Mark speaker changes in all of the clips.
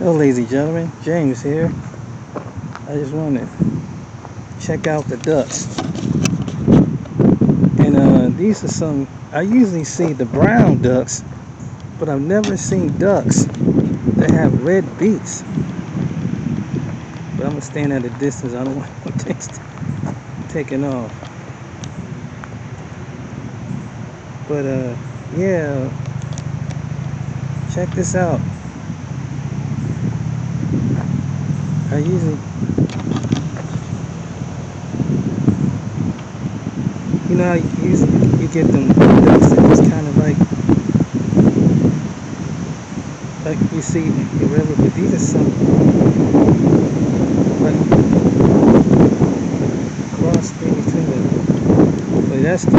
Speaker 1: Hello, ladies and gentlemen. James here. I just wanted to check out the ducks. And these are some. I usually see the brown ducks, but I've never seen ducks that have red beaks. But I'm gonna stand at a distance. I don't want things taking off. But yeah. Check this out. I usually, how you get them ducks that just kind of like you see the river, but these are some like cross thing between the. But that's the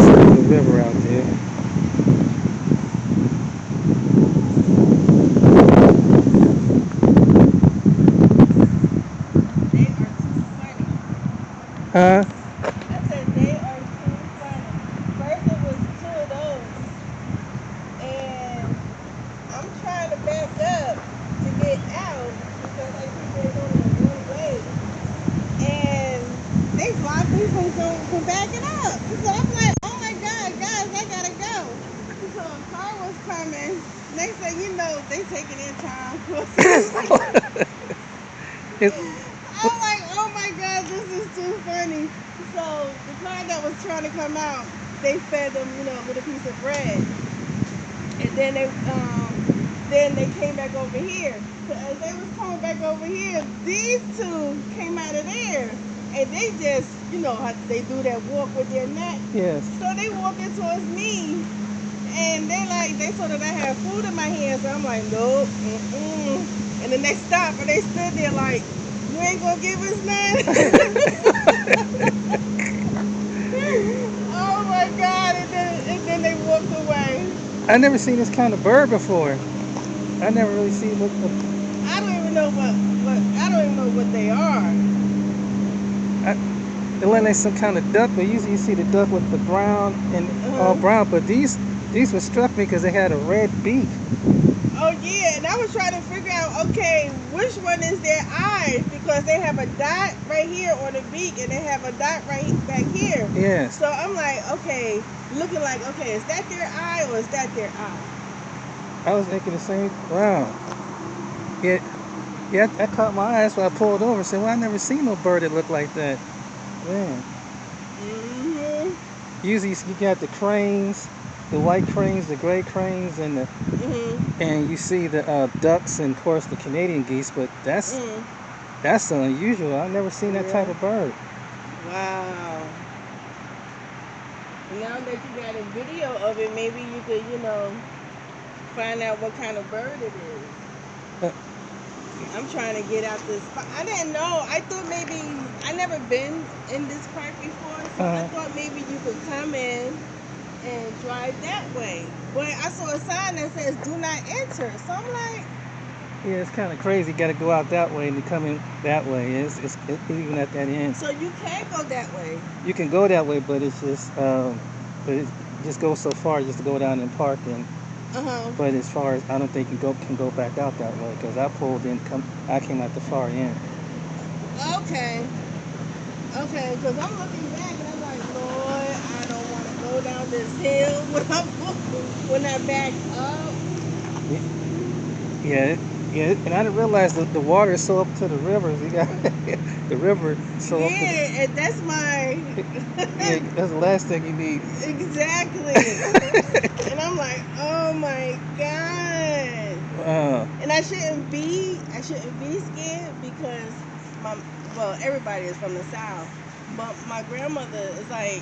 Speaker 1: Scioto River out there.
Speaker 2: They are too funny.
Speaker 1: Huh?
Speaker 2: I said they are too funny. First it was two of those, and I'm trying to back up to get out because I think they're going in one way, and they blocked me from backing up. So I'm like, oh my god, guys, I gotta go. So a car was coming. Next thing you know, they taking their time crossing the road.
Speaker 1: It's,
Speaker 2: I'm like, oh my god, this is too funny. So the car that was trying to come out, they fed them, a little piece of bread, and then they came back over here. So as they was coming back over here, these two came out of there, and they just, how they do that walk with their neck.
Speaker 1: yes.
Speaker 2: So they walking towards me, and they saw that I had food in my hands. So I'm like, nope, mm-mm. And then they stopped, and they stood there like, you ain't gonna give us none. Oh my god! And then they walked away.
Speaker 1: I never seen this kind of bird before. I never really see what the.
Speaker 2: I don't even know what I don't even know what they are.
Speaker 1: I, it look like some kind of duck, but usually you see the duck with the brown and all
Speaker 2: Uh-huh.
Speaker 1: brown. But these were struck me because they had a red beak.
Speaker 2: Oh yeah, and I was trying to figure out, okay, which one is their eyes, because they have a dot right here on the beak and they have a dot right back here.
Speaker 1: Yes.
Speaker 2: So I'm like, okay, looking like, okay, is that their eye or is that their eye?
Speaker 1: I was thinking the same. Wow. Yeah. Yeah. I caught my eye, so I pulled over and said, "Well, I never seen no bird that looked like that." Man.
Speaker 2: Mhm.
Speaker 1: Usually you got the cranes, the white cranes, the gray cranes,
Speaker 2: Mhm.
Speaker 1: and you see the ducks and of course the Canadian geese. But
Speaker 2: Mhm.
Speaker 1: that's unusual. I've never seen that type
Speaker 2: Yeah.
Speaker 1: of bird.
Speaker 2: Wow. Now that you got a video of it, maybe you could, find out what kind of bird it is.
Speaker 1: Uh,
Speaker 2: I'm trying to get out this spot. I didn't know. I thought maybe I never been in this park before, so I
Speaker 1: uh,
Speaker 2: thought maybe you could come in and drive that way. But I saw a sign that says "Do not enter." So I'm like,
Speaker 1: yeah, it's kind of crazy. Got to go out that way and to come in that way. It's even at that end.
Speaker 2: so you can go that way.
Speaker 1: You can go that way, but it's just but it just goes so far just to go down and park and.
Speaker 2: Uh huh.
Speaker 1: But as far as I don't think you can go back out that way because I pulled in I came out the far end.
Speaker 2: Okay. Okay, because I'm looking back and I'm like, Lord, I don't want to go down this hill when I back up.
Speaker 1: Yeah, yeah, and I didn't realize that the water is so up to the rivers. You got the river so up to the.
Speaker 2: Yeah, and that's my
Speaker 1: Yeah, that's the last thing you need.
Speaker 2: exactly. And I'm like, oh my god.
Speaker 1: Wow.
Speaker 2: And I shouldn't be scared because my well, everybody is from the south. But my grandmother is like,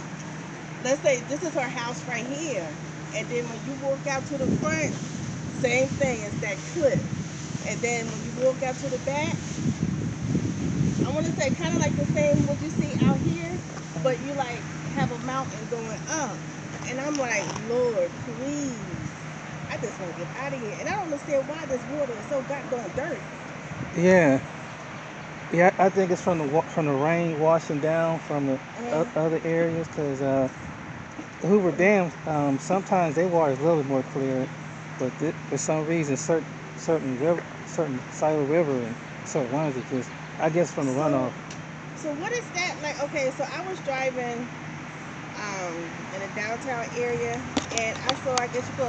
Speaker 2: let's say this is her house right here. And then when you walk out to the front, same thing, it's that cliff. And then when you walk out to the back, I want to say kind of like the same what you see out here, but you like have a mountain going up. And I'm like, Lord, please. I just want to get out of here. And I don't understand why this water is so goddamn dirty.
Speaker 1: Yeah, yeah. I think it's from from the rain washing down from the
Speaker 2: Uh-huh.
Speaker 1: other areas because the Hoover Dam sometimes their water is a little bit more clear, but for some reason certain certain Scioto River and certain ones that just, I guess, from the runoff.
Speaker 2: So what is that like? Okay, so I was driving in a downtown area, and I saw, I guess you call